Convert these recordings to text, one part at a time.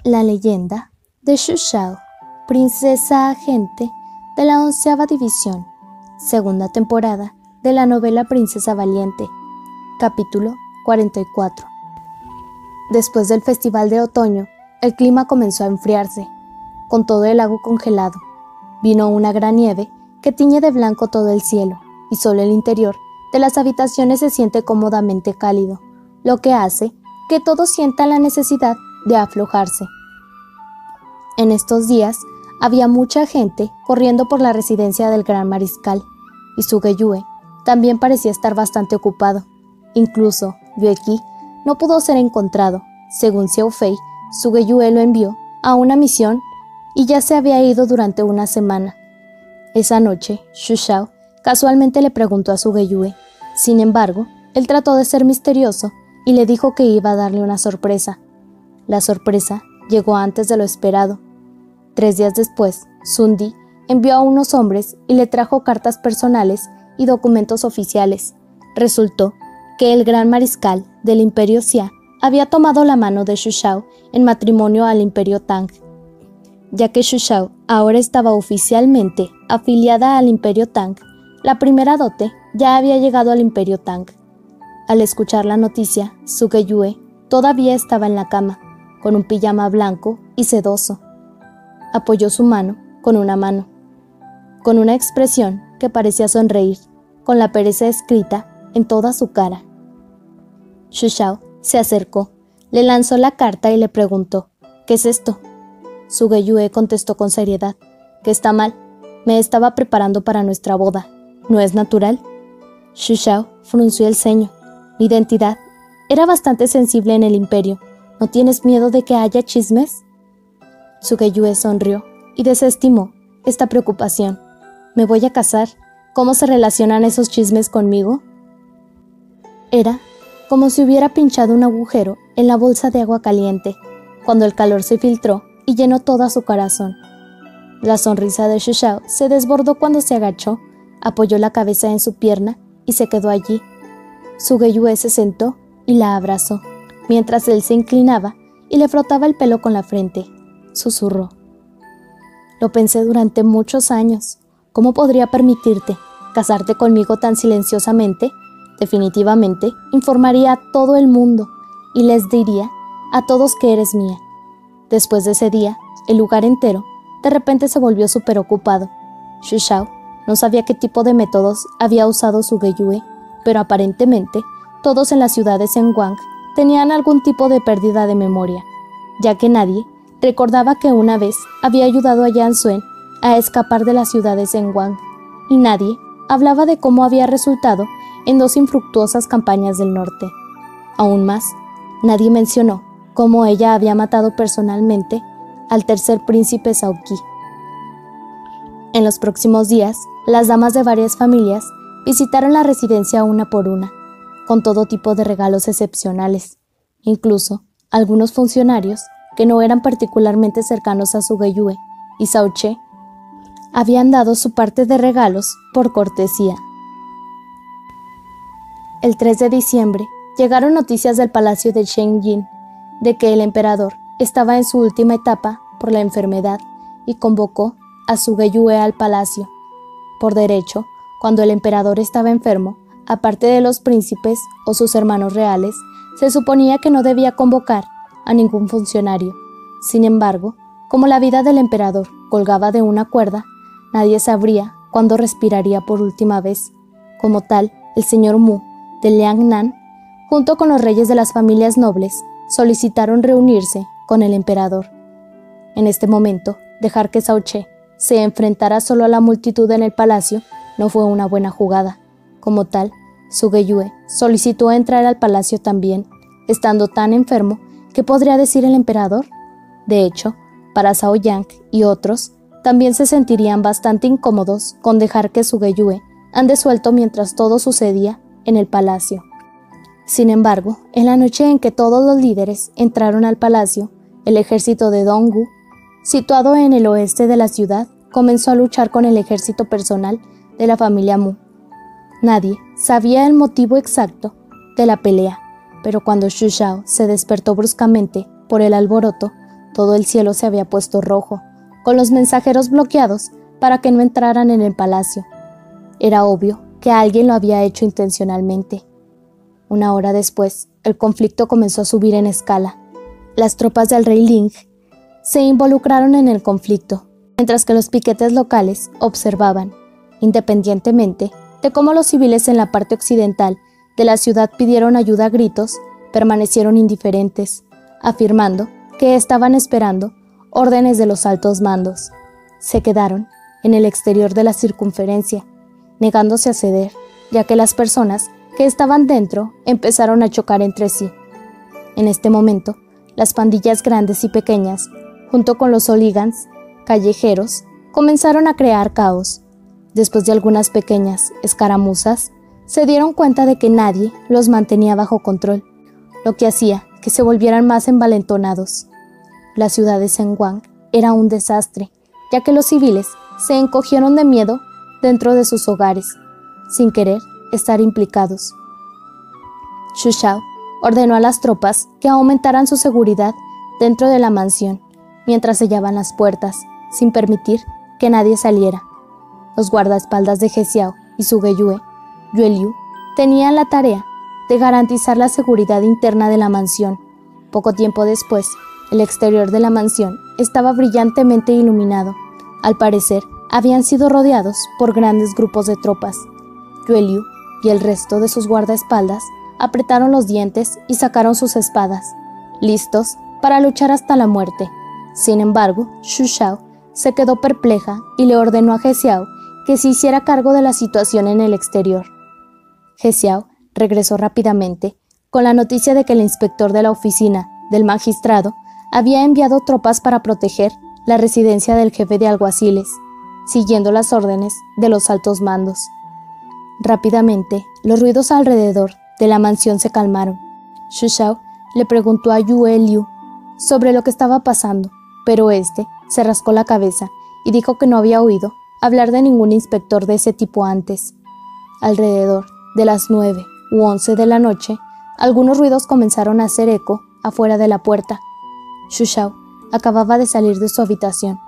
La leyenda de Xu Shao, princesa agente de la 11ª División, segunda temporada de la novela Princesa Valiente, capítulo 44. Después del festival de otoño, el clima comenzó a enfriarse, con todo el lago congelado. Vino una gran nieve que tiñe de blanco todo el cielo, y solo el interior de las habitaciones se siente cómodamente cálido, lo que hace que todos sientan la necesidad de aflojarse. En estos días había mucha gente corriendo por la residencia del gran mariscal, y Zhuge Yue también parecía estar bastante ocupado. Incluso Yue Qi no pudo ser encontrado. Según Xiao Fei, Zhuge Yue lo envió a una misión y ya se había ido durante una semana. Esa noche, Xu Shao casualmente le preguntó a Zhuge Yue. Sin embargo, él trató de ser misterioso y le dijo que iba a darle una sorpresa. La sorpresa llegó antes de lo esperado. 3 días después, Sun Di envió a unos hombres y le trajo cartas personales y documentos oficiales. Resultó que el gran mariscal del Imperio Xia había tomado la mano de Xu Shao en matrimonio al Imperio Tang. Ya que Xu Shao ahora estaba oficialmente afiliada al Imperio Tang, la primera dote ya había llegado al Imperio Tang. Al escuchar la noticia, Zhuge Yue todavía estaba en la cama, con un pijama blanco y sedoso. Apoyó su mano con una mano, con una expresión que parecía sonreír, con la pereza escrita en toda su cara. Xu Shao se acercó, le lanzó la carta y le preguntó, ¿qué es esto? Zhuge Yue contestó con seriedad, que está mal, me estaba preparando para nuestra boda, ¿no es natural? Xu Shao frunció el ceño. Mi identidad era bastante sensible en el imperio. ¿No tienes miedo de que haya chismes? Zhuge Yue sonrió y desestimó esta preocupación. ¿Me voy a casar? ¿Cómo se relacionan esos chismes conmigo? Era como si hubiera pinchado un agujero en la bolsa de agua caliente, cuando el calor se filtró y llenó toda su corazón. La sonrisa de Xu Shao se desbordó cuando se agachó, apoyó la cabeza en su pierna y se quedó allí. Zhuge Yue se sentó y la abrazó, mientras él se inclinaba y le frotaba el pelo con la frente. Susurró. Lo pensé durante muchos años. ¿Cómo podría permitirte casarte conmigo tan silenciosamente? Definitivamente informaría a todo el mundo y les diría a todos que eres mía. Después de ese día, el lugar entero de repente se volvió súper ocupado. Xu Shao no sabía qué tipo de métodos había usado Zhuge Yue, pero aparentemente todos en las ciudades en Wang tenían algún tipo de pérdida de memoria, ya que nadie recordaba que una vez había ayudado a Yan Xuan a escapar de las ciudades en Wang, y nadie hablaba de cómo había resultado en 2 infructuosas campañas del norte. Aún más, nadie mencionó cómo ella había matado personalmente al tercer príncipe Zhao Qi. En los próximos días, las damas de varias familias visitaron la residencia una por una, con todo tipo de regalos excepcionales. Incluso, algunos funcionarios que no eran particularmente cercanos a Zhuge Yue y Zhao Che habían dado su parte de regalos por cortesía. El 3 de diciembre llegaron noticias del palacio de Shenjin de que el emperador estaba en su última etapa por la enfermedad y convocó a Zhuge Yue al palacio. Por derecho, cuando el emperador estaba enfermo, aparte de los príncipes o sus hermanos reales, se suponía que no debía convocar a ningún funcionario. Sin embargo, como la vida del emperador colgaba de una cuerda, nadie sabría cuándo respiraría por última vez. Como tal, el señor Mu de Liangnan, junto con los reyes de las familias nobles, solicitaron reunirse con el emperador. En este momento, dejar que Zhao Che se enfrentara solo a la multitud en el palacio no fue una buena jugada. Como tal, Zhuge Yue solicitó entrar al palacio también, estando tan enfermo que podría decir el emperador. De hecho, para Zhao Yang y otros, también se sentirían bastante incómodos con dejar que Zhuge Yue ande suelto mientras todo sucedía en el palacio. Sin embargo, en la noche en que todos los líderes entraron al palacio, el ejército de Dongwu, situado en el oeste de la ciudad, comenzó a luchar con el ejército personal de la familia Mu. Nadie sabía el motivo exacto de la pelea, pero cuando Xu Shao se despertó bruscamente por el alboroto, Todo el cielo se había puesto rojo, con los mensajeros bloqueados para que no entraran en el palacio. Era obvio que alguien lo había hecho intencionalmente. Una hora después, el conflicto comenzó a subir en escala. Las tropas del rey Ling se involucraron en el conflicto, mientras que los piquetes locales observaban, independientemente de cómo los civiles en la parte occidental de la ciudad pidieron ayuda a gritos, permanecieron indiferentes, afirmando que estaban esperando órdenes de los altos mandos. Se quedaron en el exterior de la circunferencia, negándose a ceder, ya que las personas que estaban dentro empezaron a chocar entre sí. En este momento, las pandillas grandes y pequeñas, junto con los hooligans callejeros, comenzaron a crear caos. Después de algunas pequeñas escaramuzas, se dieron cuenta de que nadie los mantenía bajo control, lo que hacía que se volvieran más envalentonados. La ciudad de Senguang era un desastre, ya que los civiles se encogieron de miedo dentro de sus hogares, sin querer estar implicados. Xu Shao ordenó a las tropas que aumentaran su seguridad dentro de la mansión, mientras sellaban las puertas, sin permitir que nadie saliera. Los guardaespaldas de He Xiao y Zhuge Yue, Yue Liu, tenían la tarea de garantizar la seguridad interna de la mansión. Poco tiempo después, el exterior de la mansión estaba brillantemente iluminado. Al parecer, habían sido rodeados por grandes grupos de tropas. Yue Liu y el resto de sus guardaespaldas apretaron los dientes y sacaron sus espadas, listos para luchar hasta la muerte. Sin embargo, Xu Shao se quedó perpleja y le ordenó a He Xiao que se hiciera cargo de la situación en el exterior. He Xiao regresó rápidamente con la noticia de que el inspector de la oficina del magistrado había enviado tropas para proteger la residencia del jefe de alguaciles, siguiendo las órdenes de los altos mandos. Rápidamente, los ruidos alrededor de la mansión se calmaron. Xu Shao le preguntó a Yue Liu sobre lo que estaba pasando, pero este se rascó la cabeza y dijo que no había oído hablar de ningún inspector de ese tipo antes. Alrededor de las 9 u 11 de la noche, algunos ruidos comenzaron a hacer eco afuera de la puerta. Xu Shao acababa de salir de su habitación,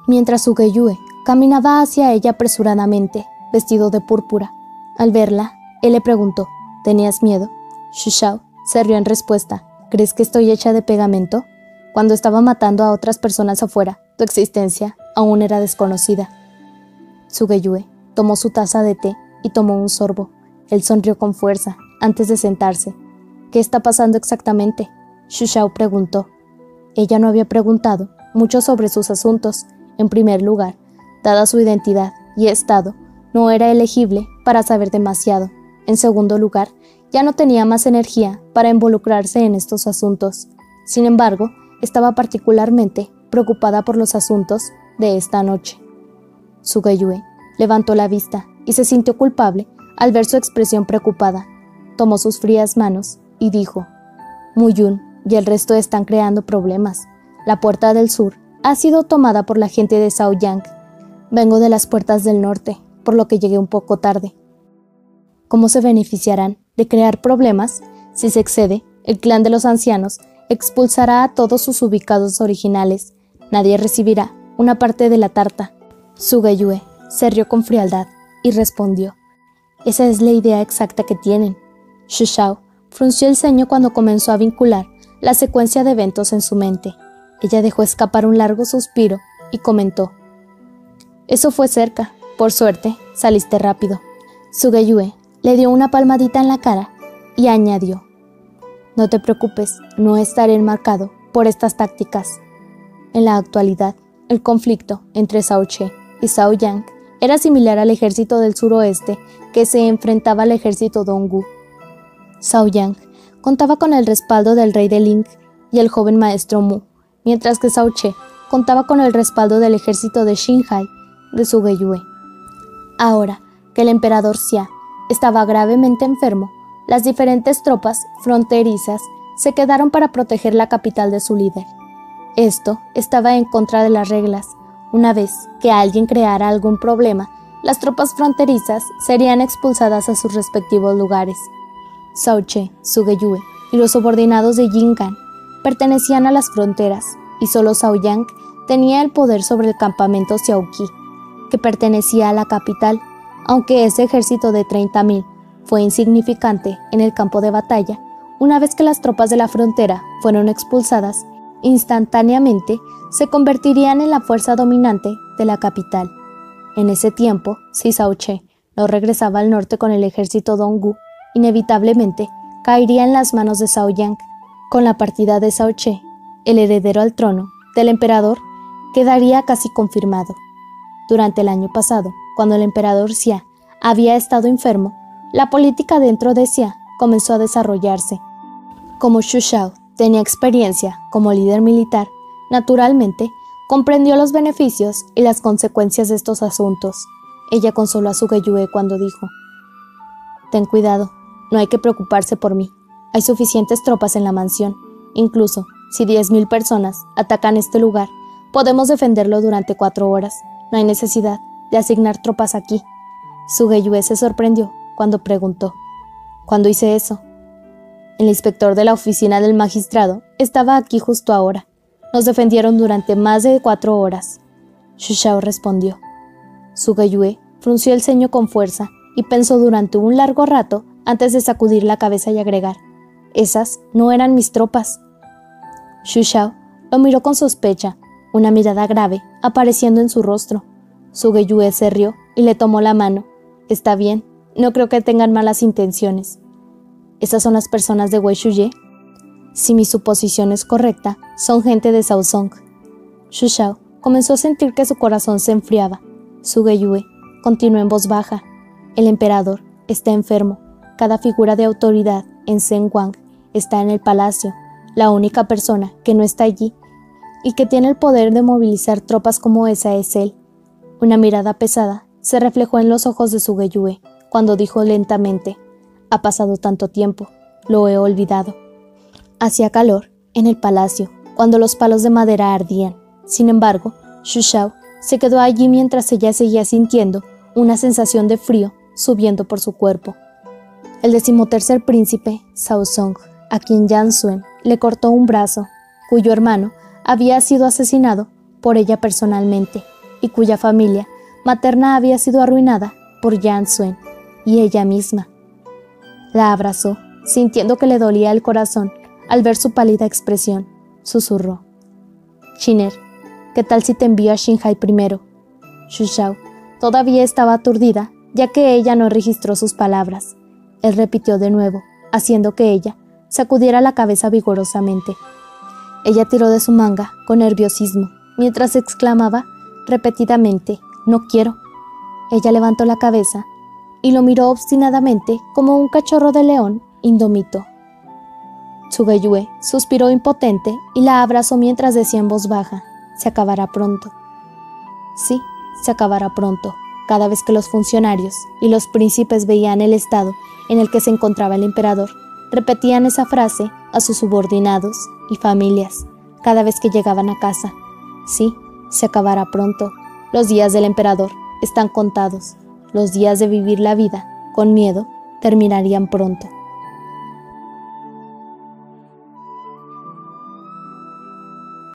mientras Zhuge Yue caminaba hacia ella apresuradamente, vestido de púrpura. Al verla, él le preguntó, ¿tenías miedo? Xu Shao se rió en respuesta. ¿Crees que estoy hecha de pegamento? Cuando estaba matando a otras personas afuera, tu existencia aún era desconocida. Zhuge Yue tomó su taza de té y tomó un sorbo. Él sonrió con fuerza antes de sentarse. ¿Qué está pasando exactamente?, Xu Shao preguntó. Ella no había preguntado mucho sobre sus asuntos. En primer lugar, dada su identidad y estado, no era elegible para saber demasiado. En segundo lugar, ya no tenía más energía para involucrarse en estos asuntos. Sin embargo, estaba particularmente preocupada por los asuntos de esta noche. Zhuge Yue levantó la vista y se sintió culpable al ver su expresión preocupada. Tomó sus frías manos y dijo, Mu Yun y el resto están creando problemas. La puerta del sur ha sido tomada por la gente de Shaoyang. Vengo de las puertas del norte, por lo que llegué un poco tarde. ¿Cómo se beneficiarán de crear problemas? Si se excede, el clan de los ancianos expulsará a todos sus ubicados originales. Nadie recibirá una parte de la tarta. Zhuge Yue se rió con frialdad y respondió, esa es la idea exacta que tienen. Xu Shao frunció el ceño cuando comenzó a vincular la secuencia de eventos en su mente. Ella dejó escapar un largo suspiro y comentó, eso fue cerca, por suerte saliste rápido. Zhuge Yue le dio una palmadita en la cara y añadió, no te preocupes, no estaré enmarcado por estas tácticas. En la actualidad, el conflicto entre Zhao Che y Shaoyang era similar al ejército del suroeste que se enfrentaba al ejército Dongwu. Shaoyang contaba con el respaldo del rey de Ling y el joven maestro Mu, mientras que Zhao Che contaba con el respaldo del ejército de Xinhai de Zhuge Yue. Ahora que el emperador Xia estaba gravemente enfermo, las diferentes tropas fronterizas se quedaron para proteger la capital de su líder. Esto estaba en contra de las reglas. Una vez que alguien creara algún problema, las tropas fronterizas serían expulsadas a sus respectivos lugares. Zhao Che, Zhuge Yue y los subordinados de Jin Gan pertenecían a las fronteras, y solo Shaoyang tenía el poder sobre el campamento Xiaoqi, que pertenecía a la capital, aunque ese ejército de 30.000 fue insignificante en el campo de batalla. Una vez que las tropas de la frontera fueron expulsadas, instantáneamente se convertirían en la fuerza dominante de la capital. En ese tiempo, si Zhao Che no regresaba al norte con el ejército Dongwu, inevitablemente caería en las manos de Shaoyang. Con la partida de Zhao Che, el heredero al trono del emperador quedaría casi confirmado. Durante el año pasado, cuando el emperador Xia había estado enfermo, la política dentro de Xia comenzó a desarrollarse. Como Xu Shao tenía experiencia como líder militar, naturalmente comprendió los beneficios y las consecuencias de estos asuntos. Ella consoló a Zhuge Yue cuando dijo: «Ten cuidado, no hay que preocuparse por mí. Hay suficientes tropas en la mansión. Incluso si 10.000 personas atacan este lugar, podemos defenderlo durante 4 horas. No hay necesidad de asignar tropas aquí». Zhuge Yue se sorprendió cuando preguntó: «¿Cuándo hice eso?». «El inspector de la oficina del magistrado estaba aquí justo ahora. Nos defendieron durante más de 4 horas». Xu Shao respondió. Zhuge Yue frunció el ceño con fuerza y pensó durante un largo rato antes de sacudir la cabeza y agregar: «Esas no eran mis tropas». Xu Shao lo miró con sospecha, una mirada grave apareciendo en su rostro. Zhuge Yue se rió y le tomó la mano. «Está bien, no creo que tengan malas intenciones». «¿Esas son las personas de Wei Shuye?». «Si mi suposición es correcta, son gente de Shaozong». Xu Shao comenzó a sentir que su corazón se enfriaba. Zhuge Yue continuó en voz baja: «El emperador está enfermo. Cada figura de autoridad en Zhenguang está en el palacio. La única persona que no está allí y que tiene el poder de movilizar tropas como esa es él». Una mirada pesada se reflejó en los ojos de Zhuge Yue cuando dijo lentamente: «Ha pasado tanto tiempo, lo he olvidado». Hacía calor en el palacio cuando los palos de madera ardían. Sin embargo, Xu Shao se quedó allí mientras ella seguía sintiendo una sensación de frío subiendo por su cuerpo. El 13º príncipe, Shaozong, a quien Yan Zuen le cortó un brazo, cuyo hermano había sido asesinado por ella personalmente y cuya familia materna había sido arruinada por Yan Zuen y ella misma. La abrazó, sintiendo que le dolía el corazón al ver su pálida expresión. Susurró: «Shiner, ¿qué tal si te envío a Xinhai primero?». Xu Shao todavía estaba aturdida, ya que ella no registró sus palabras. Él repitió de nuevo, haciendo que ella sacudiera la cabeza vigorosamente. Ella tiró de su manga con nerviosismo, mientras exclamaba repetidamente: «No quiero». Ella levantó la cabeza y lo miró obstinadamente como un cachorro de león indómito. Zhuge Yue suspiró impotente y la abrazó mientras decía en voz baja: «Se acabará pronto». Sí, se acabará pronto. Cada vez que los funcionarios y los príncipes veían el estado en el que se encontraba el emperador, repetían esa frase a sus subordinados y familias cada vez que llegaban a casa. Sí, se acabará pronto. Los días del emperador están contados. Los días de vivir la vida con miedo terminarían pronto.